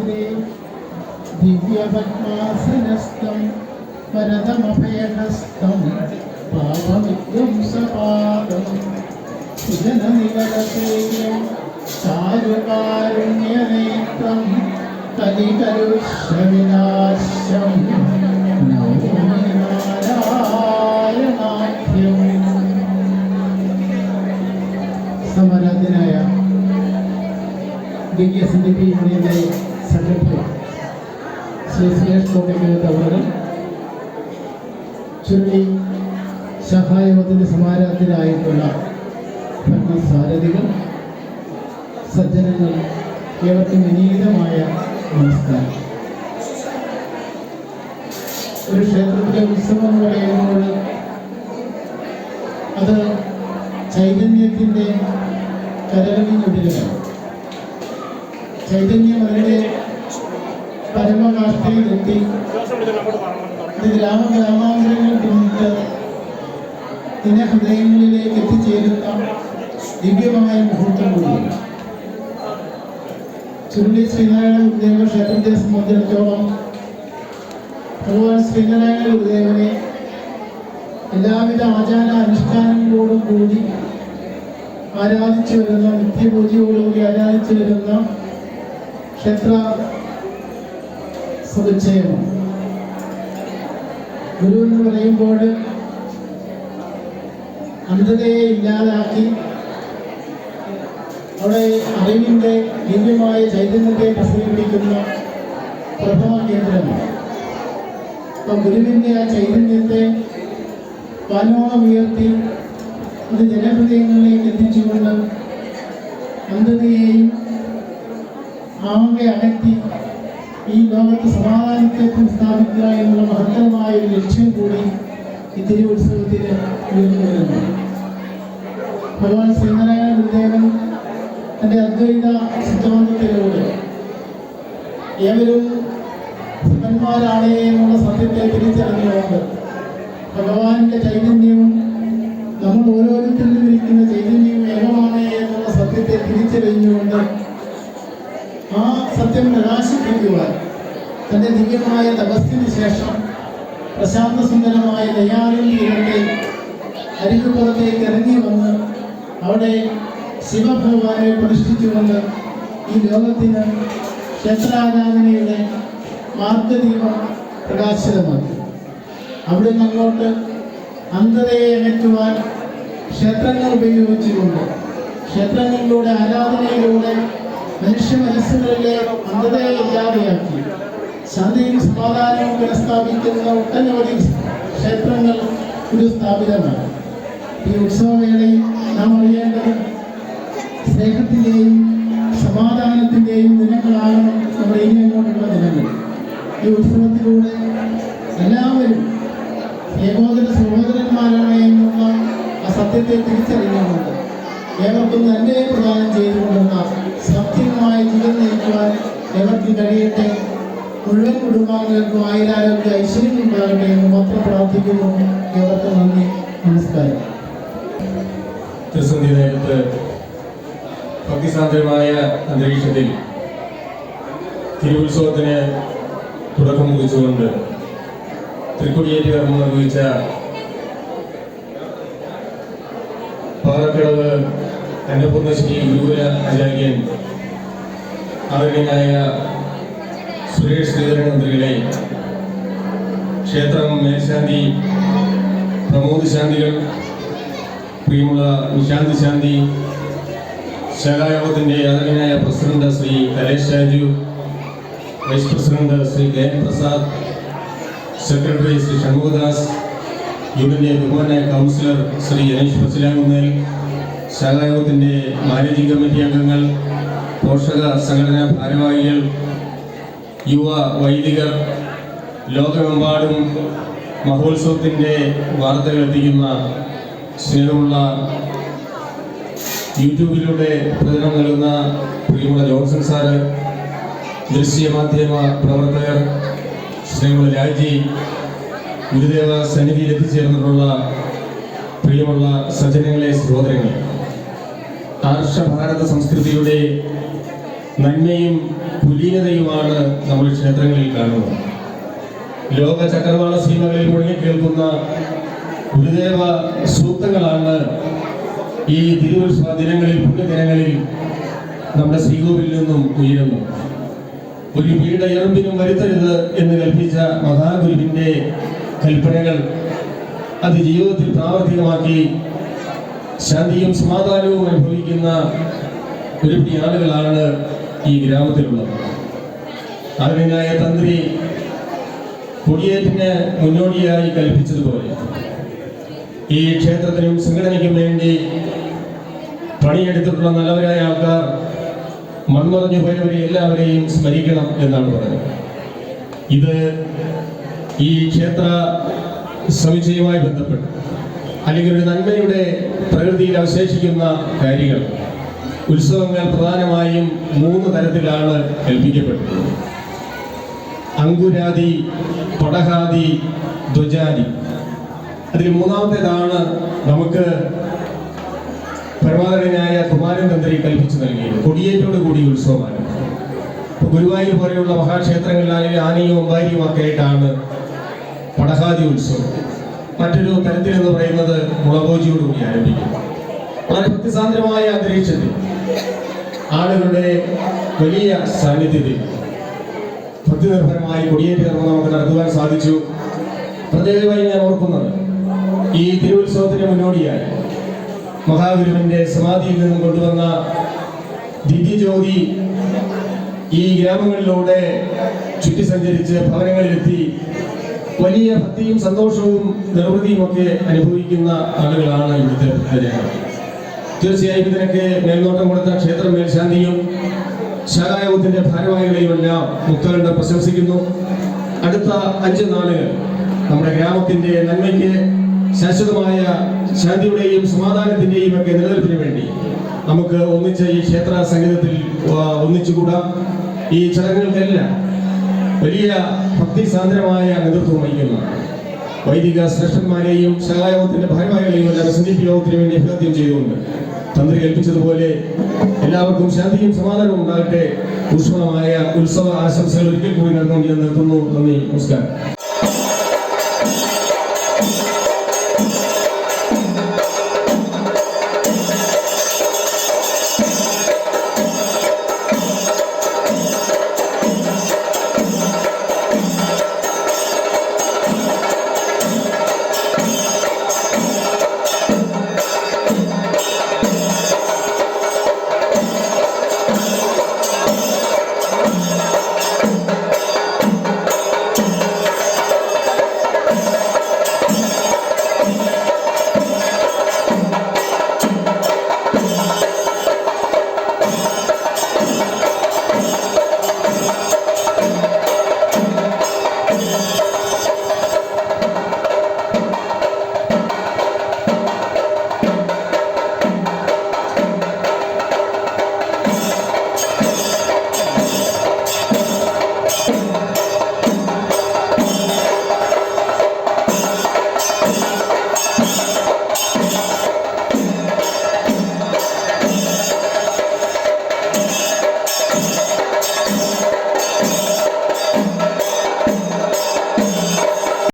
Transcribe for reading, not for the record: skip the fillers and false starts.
ശിഖാഗ്രേ ദിവ്യപത്മാസനസ്ഥം വരദമഭയഹസ്തം പാപവിധ്വംസപാദം സുജനനിവലസേയം ചാരുകാരുണ്യനേത്രം കലികലുഷവിനാശം നൗമി നാരായണാഖ്യം. സമരാധനായ ദിവ്യസന്നിധി യൂണിയന്റെ സെക്രട്ടറി ശ്രീ സുരേഷ് കോട്ടയ്ക്കകത്ത് അവർ ചുരുളി സഹായവത്തിന് സമാരാധനായിട്ടുള്ള ഭരണസാരഥികൾ, സജ്ജനങ്ങൾ, ഏവർക്കും വിനീതമായ നമസ്കാരം. ഒരു ക്ഷേത്രത്തിലെ ഉത്സവം എന്ന് പറയുമ്പോൾ അത് ചൈതന്യത്തിൻ്റെ കരകവിഞ്ഞൊഴുകലാണ്. ചൈതന്യം അതിൻ്റെ പരമകാഷ്ഠയിലെത്തി ഗ്രാമഗ്രാമാന്തരങ്ങൾ പിന്നിട്ട് ജനഹൃദയങ്ങളിലേക്ക് എത്തിച്ചേരുന്ന ദിവ്യമായ മുഹൂർത്തം കൂടിയാണ്. ചുരുളി ശ്രീനാരായണ ഗുരുദേവ ക്ഷേത്രത്തെ സംബന്ധിച്ചിടത്തോളം ഭഗവാൻ ശ്രീനാരായണ ഗുരുദേവനെ എല്ലാവിധ ആചാര അനുഷ്ഠാനങ്ങളോടും കൂടി ആരാധിച്ചു വരുന്ന, നിത്യപൂജയോടുകൂടി ആരാധിച്ചു വരുന്ന ക്ഷേത്ര സമുച്ചയമാണ്. ഗുരു എന്ന് പറയുമ്പോൾ അന്ധതയെ ഇല്ലാതാക്കി അവിടെ അറിവിൻ്റെ ദിവ്യമായ ചൈതന്യത്തെ പ്രസരിപ്പിക്കുന്ന പ്രഥമ കേന്ദ്രമാണ്. അപ്പം ഗുരുവിൻ്റെ ആ ചൈതന്യത്തെ വാനോളം ഉയർത്തി അത് ജനഹൃദയങ്ങളിലേക്ക് എത്തിച്ചുകൊണ്ട് അന്ധതയെയും ആകെ അകറ്റി ഈ ലോകത്ത് സമാധാനത്തെ സ്ഥാപിക്കുക എന്നുള്ള മഹത്തരമായ ഒരു ലക്ഷ്യം കൂടി ഈ തിരുവുത്സവത്തിന് ഉയർന്നു വരുന്നു. ഭഗവാൻ ശ്രീനാരായണ ഗുരുദേവൻ തൻ്റെ അദ്വൈത സിദ്ധാന്തത്തിലൂടെ ഏവരും ഭക്തന്മാരാണ് എന്നുള്ള സത്യത്തെ തിരിച്ചറിഞ്ഞുകൊണ്ട് ഭഗവാന്റെ ചൈതന്യവും നമ്മൾ ഓരോരുത്തരിലും ഇരിക്കുന്ന ചൈതന്യവും ഏകമാണ് എന്നുള്ള സത്യത്തെ തിരിച്ചറിഞ്ഞുകൊണ്ട് ആ സത്യം പ്രകാശിപ്പിക്കുവാൻ തൻ്റെ ദിവ്യമായ തപസ്സിന് ശേഷം പ്രശാന്ത സുന്ദരമായ ദയാറിൽ തീരത്തെ അരികുപുറത്തേക്ക് ഇറങ്ങി വന്ന് അവിടെ ശിവഭഗവാനെ പ്രതിഷ്ഠിച്ചുകൊണ്ട് ഈ ലോകത്തിന് ക്ഷേത്രാരാധനയുടെ മാർഗദീപം പ്രകാശിതമാക്കി. അവിടെ നിന്ന് അങ്ങോട്ട് അന്ധതയെ അകറ്റുവാൻ ക്ഷേത്രങ്ങൾ ഉപയോഗിച്ചുകൊണ്ട് ക്ഷേത്രങ്ങളിലൂടെ ആരാധനയിലൂടെ മനുഷ്യ മനസ്സുകളിലെ അന്ധതയെ ഇല്ലാതെയാക്കി ശാന്തിയും സമാധാനവും പുനഃസ്ഥാപിക്കുന്ന ഒട്ടനവധി ക്ഷേത്രങ്ങൾ ഒരു സ്ഥാപിതമാണ്. ഈ ഉത്സവവേളയിൽ നാം അറിയേണ്ടത് സ്നേഹത്തിൻ്റെയും സമാധാനത്തിൻ്റെയും ദിനങ്ങളാകണം നമ്മുടെ ഇനി അങ്ങോട്ടുള്ള ദിനങ്ങൾ. ഈ ഉത്സവത്തിലൂടെ എല്ലാവരും ഏകോദര സഹോദരന്മാരാണ് എന്നുള്ള ആ സത്യത്തെ തിരിച്ചറിഞ്ഞുകൊണ്ട് ഏവർക്കും നന്മയെ പ്രദാനം ചെയ്തുകൊണ്ടുള്ള സാത്വികമായ ജീവിതം നയിക്കുവാൻ ഏവർക്കും കഴിയട്ടെ. മുഴുവൻ കുടുംബാംഗങ്ങൾക്കും ആയിരാരോഗ്യ ഐശ്വര്യം ഉണ്ടാകട്ടെ എന്ന് മാത്രം പ്രാർത്ഥിക്കുന്നു. ഏവർക്കും നന്ദി, നമസ്കാരം. പ്രതിസന്ധി നേരത്ത് ഭക്തിസാന്ദ്രമായ അന്തരീക്ഷത്തിൽ തിരുവുത്സവത്തിന് തുടക്കം കുറിച്ചുകൊണ്ട് തൃക്കൊടിയേറ്റ് കർമ്മം നിർവഹിച്ച പാറക്കടവ് അന്നപൂർണശ്രീ ഗുരുകുല ആചാര്യൻ ആദരണീയനായ സുരേഷ് ശ്രീധരൻ മന്ത്രികളെ, ക്ഷേത്രം മേൽശാന്തി പ്രമോദ് ശാന്തികൾ, പ്രിയമുള്ള നിശാന്ത് ശാന്തി, ശാഖായോഗത്തിൻ്റെ ആദരണീയനായ president Shri Kalesh Raju, vice president Shri Gayan Prasad, secretary Shri Shanmukhadas, യൂണിയന്റെ ബഹുമാനായ കൗൺസിലർ ശ്രീ അനീഷ് പച്ചിലാകുന്നേൽ, ശാഖായോഗത്തിൻ്റെ മാനേജിംഗ് കമ്മിറ്റി അംഗങ്ങൾ, പോഷക സംഘടനാ ഭാരവാഹികൾ, യുവ വൈദികർ, ലോകമെമ്പാടും മഹോത്സവത്തിൻ്റെ വാർത്തകൾ എത്തിക്കുന്ന സ്നേഹമുള്ള യൂട്യൂബിലൂടെ പ്രചരണം നൽകുന്ന പ്രിയമുള്ള ജോൺസൺ സാറ്, ദൃശ്യമാധ്യമ പ്രവർത്തകർ, സ്നേഹമുള്ള രാജി, ഗുരുദേവ സന്നിധിയിൽ എത്തിച്ചേർന്നിട്ടുള്ള പ്രിയമുള്ള സജ്ജനങ്ങളെ, സഹോദരങ്ങളെ, ആർഷഭാരത സംസ്കൃതിയുടെ നന്മയും കുലീനതയുമാണ് നമ്മൾ ക്ഷേത്രങ്ങളിൽ കാണുന്നത്. ലോക ചക്രവാള സീമകളിൽ മുഴുകി കേൾക്കുന്ന ഗുരുദേവ സൂക്തങ്ങളാണ് ഈ തിരുവുത്സവ ദിനങ്ങളിൽ, പുണ്യദിനങ്ങളിൽ നമ്മുടെ ശ്രീകോവിലിൽ നിന്നും ഉയരുന്നു. ഒരു വീട എറുമ്പിനും വരുത്തരുത് എന്ന് കൽപ്പിച്ച മഹാഗുരുവിൻ്റെ കൽപ്പനകൾ അത് ജീവിതത്തിൽ പ്രാവർത്തികമാക്കി ശാന്തിയും സമാധാനവും അനുഭവിക്കുന്ന ഒരുപിടി ആളുകളാണ് ഈ ഗ്രാമത്തിലുള്ളത്. ആദരണീയനായ തന്ത്രി കൊടിയേറ്റിന് മുന്നോടിയായി കൽപ്പിച്ചതുപോലെ ഈ ക്ഷേത്രത്തിനും സംഘടനയ്ക്കും വേണ്ടി പണിയെടുത്തിട്ടുള്ള നല്ലവരായ ആൾക്കാർ മൺമറഞ്ഞു പോയവരെ എല്ലാവരെയും സ്മരിക്കണം എന്നാണ് പറയുന്നത്. ഇത് ഈ ക്ഷേത്ര സമുച്ചയവുമായി ബന്ധപ്പെട്ട് അല്ലെങ്കിൽ ഒരു നന്മയുടെ പ്രകൃതിയിൽ അവശേഷിക്കുന്ന കാര്യങ്ങൾ, ഉത്സവങ്ങൾ പ്രധാനമായും 3 തരത്തിലാണ് കൽപ്പിക്കപ്പെട്ടത്: അങ്കുരാദി, പടഹാദി, ധ്വജാദി. അതിൽ 3ാമത്തേതാണ് നമുക്ക് പരമാദരണീയനായ കുമാരൻ തന്ത്രി കൽപ്പിച്ചു നൽകിയത്. കൊടിയേറ്റോട് കൂടി ഉത്സവമാണ്. ഗുരുവായൂർ പോലെയുള്ള മഹാക്ഷേത്രങ്ങളിലായാലും ആനയും അമ്പാരിയും ഒക്കെ ആയിട്ടാണ് പടഹാദി ഉത്സവം. മറ്റൊരു തരത്തിലെന്ന് പറയുന്നത് മുളകോജിയോടുകൂടി ആരംഭിക്കും. വളരെ ഭക്തിസാന്ദ്രമായ അന്തരീക്ഷത്തിൽ ആളുകളുടെ വലിയ സാന്നിധ്യത്തിൽ ഭക്തിനിർഭരമായി കൊടിയേറ്റ് കർമ്മം നമുക്ക് നടത്തുവാൻ സാധിച്ചു. പ്രത്യേകമായി ഞാൻ ഓർക്കുന്നത്, ഈ തിരുവുത്സവത്തിന് മുന്നോടിയായി മഹാഗുരുവിൻ്റെ സമാധിയിൽ നിന്നും കൊണ്ടുവന്ന ദിവ്യജ്യോതി ഈ ഗ്രാമങ്ങളിലൂടെ ചുറ്റി സഞ്ചരിച്ച് ഭവനങ്ങളിലെത്തി വലിയ ഭക്തിയും സന്തോഷവും നിർവൃതിയും ഒക്കെ അനുഭവിക്കുന്ന ആളുകളാണ് ഇവിടുത്തെ ഭക്തജനങ്ങൾ. തീർച്ചയായും ഇതിനൊക്കെ മേൽനോട്ടം കൊടുത്ത ക്ഷേത്ര മേൽശാന്തിയും ശാഖായോഗത്തിന്റെ ഭാരവാഹികളെയും എല്ലാം മുക്തകണ്ഠ പ്രശംസിക്കുന്നു. അടുത്ത 5 നാളുകൾ നമ്മുടെ ഗ്രാമത്തിന്റെ നന്മയ്ക്ക്, ശാശ്വതമായ ശാന്തിയുടെയും സമാധാനത്തിന്റെയും ഒക്കെ നിലനിൽപ്പിന് വേണ്ടി നമുക്ക് ഒന്നിച്ച് ഈ ക്ഷേത്ര സംഗീതത്തിൽ ഒന്നിച്ചുകൂടാം. ഈ ചടങ്ങുകൾക്കെല്ലാം വലിയ ഭക്തിസാന്ദ്രമായ നേതൃത്വം വഹിക്കുന്ന വൈദിക ശ്രേഷ്ഠന്മാരെയും ശാഖായോഗത്തിന്റെ ഭാരവാഹികളെയും എല്ലാം സന്ദീപ് യോഗത്തിന് വേണ്ടി അഭിവാദ്യം ചെയ്തുകൊണ്ട് തന്ത്രി കൽപ്പിച്ചതുപോലെ എല്ലാവർക്കും ശാന്തിയും സമാധാനവും ഉണ്ടാകട്ടെ. ഊഷ്മളമായ ഉത്സവ ആശംസകൾ ഒരിക്കൽ കൂടി നൽകുന്നു. നന്ദി, നമസ്കാരം.